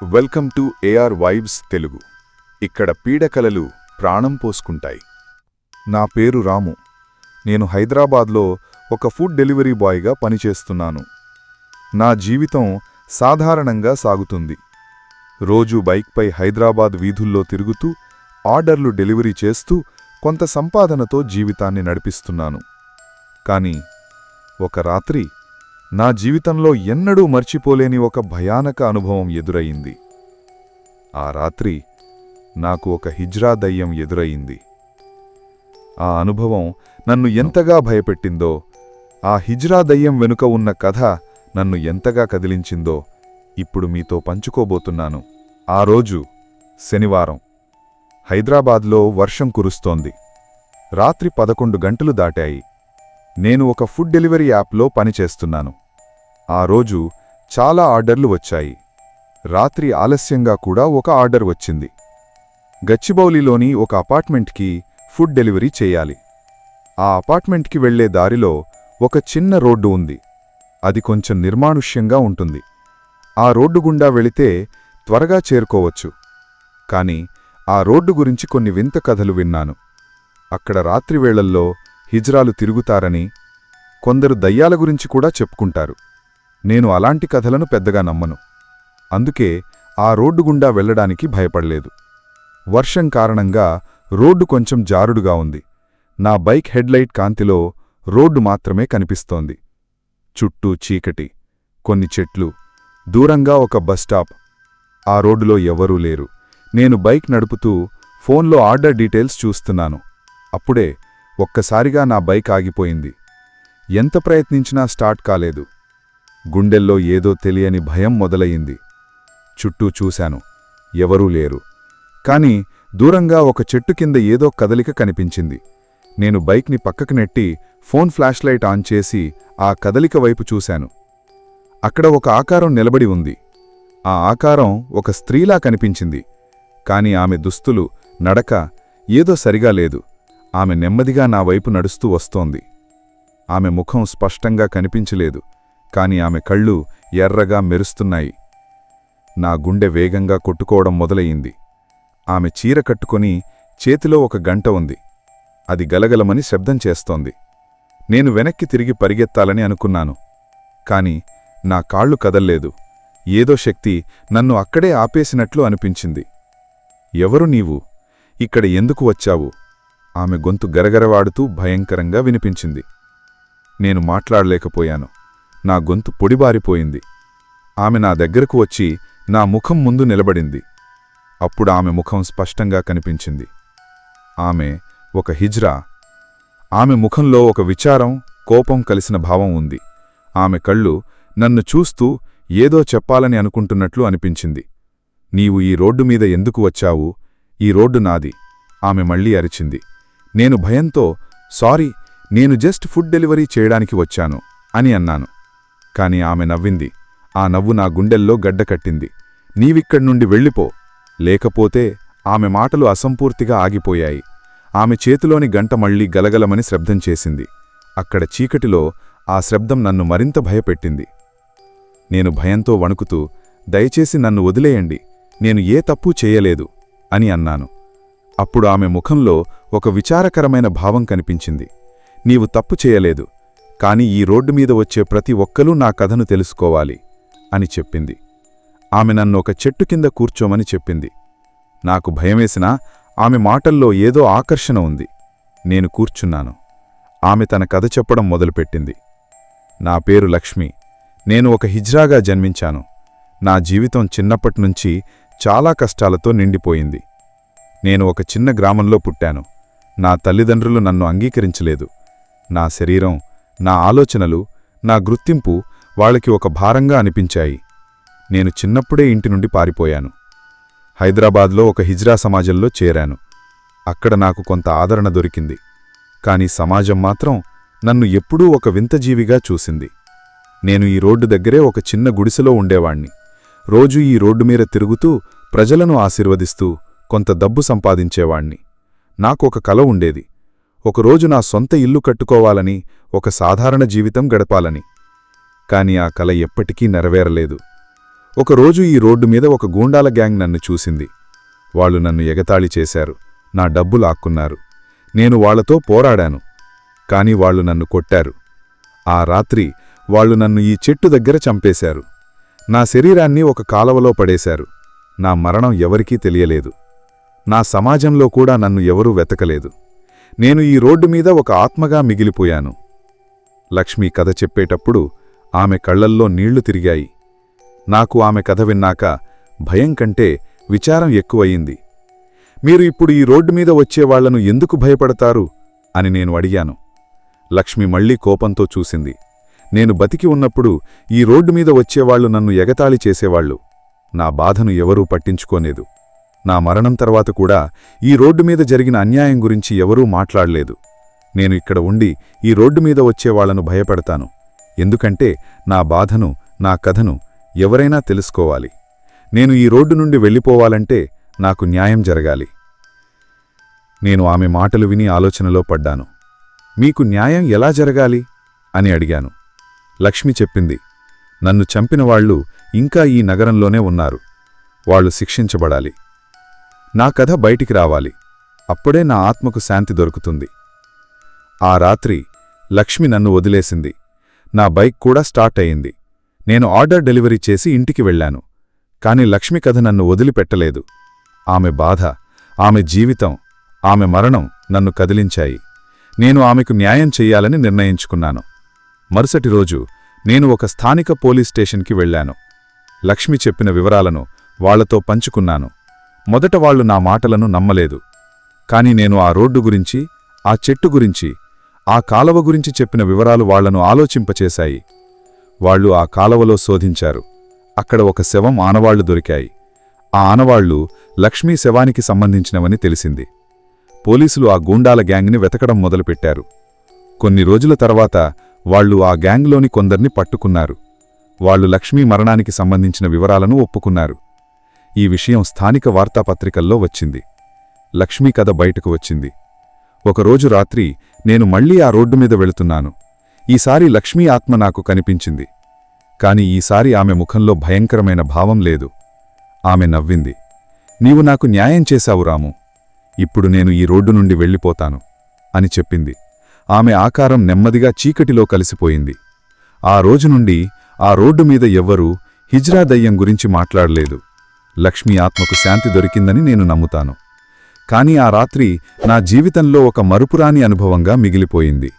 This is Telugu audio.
Welcome to AR Vibes Telugu. ఇక్కడ పీడకలలు ప్రాణం పోసుకుంటాయి. నా పేరు రాము. నేను హైదరాబాద్లో ఒక ఫుడ్ డెలివరీ బాయ్గా పనిచేస్తున్నాను. నా జీవితం సాధారణంగా సాగుతుంది. రోజూ బైక్పై హైదరాబాద్ వీధుల్లో తిరుగుతూ ఆర్డర్లు డెలివరీ చేస్తూ కొంత సంపాదనతో జీవితాన్ని నడిపిస్తున్నాను. కానీ ఒక రాత్రి నా జీవితంలో ఎన్నడూ మర్చిపోలేని ఒక భయానక అనుభవం ఎదురయింది. ఆ రాత్రి నాకు ఒక హిజ్రా దయ్యం ఎదురయింది. ఆ అనుభవం నన్ను ఎంతగా భయపెట్టిందో, ఆ హిజ్రా దయ్యం వెనుక ఉన్న కథ నన్ను ఎంతగా కదిలించిందో ఇప్పుడు మీతో పంచుకోబోతున్నాను. ఆ రోజు శనివారం. హైదరాబాద్లో వర్షం కురుస్తోంది. రాత్రి 11 గంటలు దాటాయి. నేను ఒక ఫుడ్ డెలివరీ యాప్లో పనిచేస్తున్నాను. ఆ రోజు చాలా ఆర్డర్లు వచ్చాయి. రాత్రి ఆలస్యంగా కూడా ఒక ఆర్డర్ వచ్చింది. గచ్చిబౌలిలోని ఒక అపార్ట్మెంట్కి ఫుడ్ డెలివరీ చేయాలి. ఆ అపార్ట్మెంట్కి వెళ్లే దారిలో ఒక చిన్న రోడ్డు ఉంది. అది కొంచెం నిర్మానుష్యంగా ఉంటుంది. ఆ రోడ్డు గుండా వెళితే త్వరగా చేరుకోవచ్చు. కాని ఆ రోడ్డు గురించి కొన్ని వింత కథలు విన్నాను. అక్కడ రాత్రివేళల్లో హిజ్రాలు తిరుగుతారని, కొందరు దయ్యాల గురించి కూడా చెప్పుకుంటారు. నేను అలాంటి కథలను పెద్దగా నమ్మను. అందుకే ఆ రోడ్డు గుండా వెళ్లడానికి భయపడలేదు. వర్షం కారణంగా రోడ్డు కొంచెం జారుడుగా ఉంది. నా బైక్ హెడ్లైట్ కాంతిలో రోడ్డు మాత్రమే కనిపిస్తోంది. చుట్టూ చీకటి, కొన్ని చెట్లు, దూరంగా ఒక బస్టాప్. ఆ రోడ్డులో ఎవరూ లేరు. నేను బైక్ నడుపుతూ ఫోన్లో ఆర్డర్ డీటెయిల్స్ చూస్తున్నాను. అప్పుడే ఒక్కసారిగా నా బైక్ ఆగిపోయింది. ఎంత ప్రయత్నించినా స్టార్ట్ కాలేదు. గుండెల్లో ఏదో తెలియని భయం మొదలయింది. చుట్టూ చూశాను. ఎవరూ లేరు. కాని దూరంగా ఒక చెట్టు కింద ఏదో కదలిక కనిపించింది. నేను బైక్ని పక్కకు నెట్టి ఫోన్ ఫ్లాష్లైట్ ఆన్ చేసి ఆ కదలిక వైపు చూశాను. అక్కడ ఒక ఆకారం నిలబడి ఉంది. ఆ ఆకారం ఒక స్త్రీలా కనిపించింది. కాని ఆమె దుస్తులు, నడక ఏదో సరిగా లేదు. ఆమె నెమ్మదిగా నా వైపు నడుస్తూ వస్తోంది. ఆమె ముఖం స్పష్టంగా కనిపించలేదు. కాని ఆమె కళ్ళు ఎర్రగా మెరుస్తున్నాయి. నా గుండె వేగంగా కొట్టుకోవడం మొదలయింది. ఆమె చీర కట్టుకొని చేతిలో ఒక గంట ఉంది. అది గలగలమని శబ్దం చేస్తోంది. నేను వెనక్కి తిరిగి పరిగెత్తాలని అనుకున్నాను. కాని నా కాళ్ళు కదల్లేదు. ఏదో శక్తి నన్ను అక్కడే ఆపేసినట్లు అనిపించింది. ఎవరు నీవు? ఇక్కడ ఎందుకు వచ్చావు? ఆమె గొంతు గరగరవాడుతూ భయంకరంగా వినిపించింది. నేను మాట్లాడలేకపోయాను. నా గొంతు పొడిబారిపోయింది. ఆమె నా దగ్గరకు వచ్చి నా ముఖం ముందు నిలబడింది. అప్పుడు ఆమె ముఖం స్పష్టంగా కనిపించింది. ఆమె ఒక హిజ్రా. ఆమె ముఖంలో ఒక విచారం, కోపం కలిసిన భావం ఉంది. ఆమె కళ్ళు నన్ను చూస్తూ ఏదో చెప్పాలని అనుకుంటున్నట్లు అనిపించింది. నీవు ఈ రోడ్డు మీద ఎందుకు వచ్చావు? ఈ రోడ్డు నాది, ఆమె మళ్లీ అరిచింది. నేను భయంతో సారీ, నేను జస్ట్ ఫుడ్ డెలివరీ చేయడానికి వచ్చాను అని అన్నాను. కాని ఆమె నవ్వింది. ఆ నవ్వు నా గుండెల్లో గడ్డకట్టింది. నీవిక్కడ్నుండి వెళ్ళిపో. లేకపోతే ఆమె మాటలు అసంపూర్తిగా ఆగిపోయాయి. ఆమె చేతిలోని గంట మళ్లీ గలగలమని శబ్దం చేసింది. అక్కడ చీకటిలో ఆ శబ్దం నన్ను మరింత భయపెట్టింది. నేను భయంతో వణుకుతూ, దయచేసి నన్ను వదిలేయండి, నేను ఏ తప్పూ చేయలేదు అని అన్నాను. అప్పుడు ఆమె ముఖంలో ఒక విచారకరమైన భావం కనిపించింది. నీవు తప్పు చేయలేదు, కాని ఈ రోడ్డు మీద వచ్చే ప్రతి ఒక్కరూ నా కథను తెలుసుకోవాలి అని చెప్పింది. ఆమె నన్ను ఒక చెట్టు కింద కూర్చోమని చెప్పింది. నాకు భయమేసినా ఆమె మాటల్లో ఏదో ఆకర్షణ ఉంది. నేను కూర్చున్నాను. ఆమె తన కథ చెప్పడం మొదలుపెట్టింది. నా పేరు లక్ష్మి. నేను ఒక హిజ్రాగా జన్మించాను. నా జీవితం చిన్నప్పటినుంచి చాలా కష్టాలతో నిండిపోయింది. నేను ఒక చిన్న గ్రామంలో పుట్టాను. నా తల్లిదండ్రులు నన్ను అంగీకరించలేదు. నా శరీరం, నా ఆలోచనలు, నా గుర్తింపు వాళ్ళకి ఒక భారంగా అనిపించాయి. నేను చిన్నప్పుడే ఇంటి నుండి పారిపోయాను. హైదరాబాద్లో ఒక హిజ్రా సమాజంలో చేరాను. అక్కడ నాకు కొంత ఆదరణ దొరికింది. కాని సమాజం మాత్రం నన్ను ఎప్పుడూ ఒక వింతజీవిగా చూసింది. నేను ఈ రోడ్డు దగ్గరే ఒక చిన్న గుడిసెలో ఉండేవాణ్ణి. రోజూ ఈ రోడ్డు మీద తిరుగుతూ ప్రజలను ఆశీర్వదిస్తూ కొంత డబ్బు సంపాదించేవాణ్ణి. నాకొక కల ఉండేది. ఒకరోజు నా సొంత ఇల్లు కట్టుకోవాలని, ఒక సాధారణ జీవితం గడపాలని. కాని ఆ కల ఎప్పటికీ నెరవేరలేదు. ఒకరోజు ఈ రోడ్డు మీద ఒక గూండాల గ్యాంగ్ నన్ను చూసింది. వాళ్ళు నన్ను ఎగతాళి చేశారు, నా డబ్బు లాక్కున్నారు. నేను వాళ్లతో పోరాడాను, కాని వాళ్ళు నన్ను కొట్టారు. ఆ రాత్రి వాళ్ళు నన్ను ఈ చెట్టు దగ్గర చంపేశారు. నా శరీరాన్ని ఒక కాలవలో పడేశారు. నా మరణం ఎవరికీ తెలియలేదు. నా సమాజంలో కూడా నన్ను ఎవరూ వెతకలేదు. నేను ఈ రోడ్డు మీద ఒక ఆత్మగా మిగిలిపోయాను. లక్ష్మి కథ చెప్పేటప్పుడు ఆమె కళ్లల్లో నీళ్లు తిరిగాయి. నాకు ఆమె కథ విన్నాక భయం కంటే విచారం ఎక్కువయింది. మీరు ఇప్పుడు ఈ రోడ్డు మీద వచ్చేవాళ్లను ఎందుకు భయపడతారు అని నేను అడిగాను. లక్ష్మి మళ్లీ కోపంతో చూసింది. నేను బతికి ఉన్నప్పుడు ఈ రోడ్డు మీద వచ్చేవాళ్లు నన్ను ఎగతాళి చేసేవాళ్లు. నా బాధను ఎవరూ పట్టించుకోలేదు. నా మరణం తర్వాత కూడా ఈ రోడ్డు మీద జరిగిన అన్యాయం గురించి ఎవరూ మాట్లాడలేదు. నేను ఇక్కడ ఉండి ఈ రోడ్డు మీద వచ్చేవాళ్లను భయపెడతాను. ఎందుకంటే నా బాధను, నా కథను ఎవరైనా తెలుసుకోవాలి. నేను ఈ రోడ్డు నుండి వెళ్ళిపోవాలంటే నాకు న్యాయం జరగాలి. నేను ఆమె మాటలు విని ఆలోచనలో పడ్డాను. మీకు న్యాయం ఎలా జరగాలి అని అడిగాను. లక్ష్మి చెప్పింది, నన్ను చంపినవాళ్లు ఇంకా ఈ నగరంలోనే ఉన్నారు. వాళ్ళు శిక్షించబడాలి. నా కథ బయటికి రావాలి. అప్పుడే నా ఆత్మకు శాంతి దొరుకుతుంది. ఆ రాత్రి లక్ష్మి నన్ను వదిలేసింది. నా బైక్ కూడా స్టార్ట్ అయింది. నేను ఆర్డర్ డెలివరీ చేసి ఇంటికి వెళ్ళాను. కాని లక్ష్మి కథ నన్ను వదిలిపెట్టలేదు. ఆమె బాధ, ఆమె జీవితం, ఆమె మరణం నన్ను కదిలించాయి. నేను ఆమెకు న్యాయం చెయ్యాలని నిర్ణయించుకున్నాను. మరుసటి రోజు నేను ఒక స్థానిక పోలీస్ స్టేషన్కి వెళ్ళాను. లక్ష్మి చెప్పిన వివరాలను వాళ్లతో పంచుకున్నాను. మొదట వాళ్లు నా మాటలను నమ్మలేదు. కాని నేను ఆ రోడ్డు గురించి, ఆ చెట్టు గురించి, ఆ కాలవ గురించి చెప్పిన వివరాలు వాళ్లను ఆలోచింపచేశాయి. వాళ్లు ఆ కాలవలో శోధించారు. అక్కడ ఒక శవం ఆనవాళ్లు దొరికాయి. ఆ ఆనవాళ్లు లక్ష్మీ శవానికి సంబంధించినవని తెలిసింది. పోలీసులు ఆ గూండాల గ్యాంగ్ని వెతకడం మొదలుపెట్టారు. కొన్ని రోజుల తర్వాత వాళ్లు ఆ గ్యాంగ్లోని కొందర్ని పట్టుకున్నారు. వాళ్లు లక్ష్మీ మరణానికి సంబంధించిన వివరాలను ఒప్పుకున్నారు. ఈ విషయం స్థానిక వార్తాపత్రికల్లో వచ్చింది. లక్ష్మీ కథ బయటకు వచ్చింది. ఒకరోజు రాత్రి నేను మళ్లీ ఆ రోడ్డు మీద వెళుతున్నాను. ఈసారి లక్ష్మీ ఆత్మ నాకు కనిపించింది. కాని ఈసారి ఆమె ముఖంలో భయంకరమైన భావం లేదు. ఆమె నవ్వింది. నీవు నాకు న్యాయం చేశావు రాము. ఇప్పుడు నేను ఈ రోడ్డు నుండి వెళ్ళిపోతాను అని చెప్పింది. ఆమె ఆకారం నెమ్మదిగా చీకటిలో కలిసిపోయింది. ఆ రోజు నుండి ఆ రోడ్డు మీద ఎవ్వరూ హిజ్రా దయ్యం గురించి మాట్లాడలేదు. లక్ష్మీ ఆత్మకు శాంతి దొరికిందని నేను నమ్ముతాను. కాని ఆ రాత్రి నా జీవితంలో ఒక మరుపురాని అనుభవంగా మిగిలిపోయింది.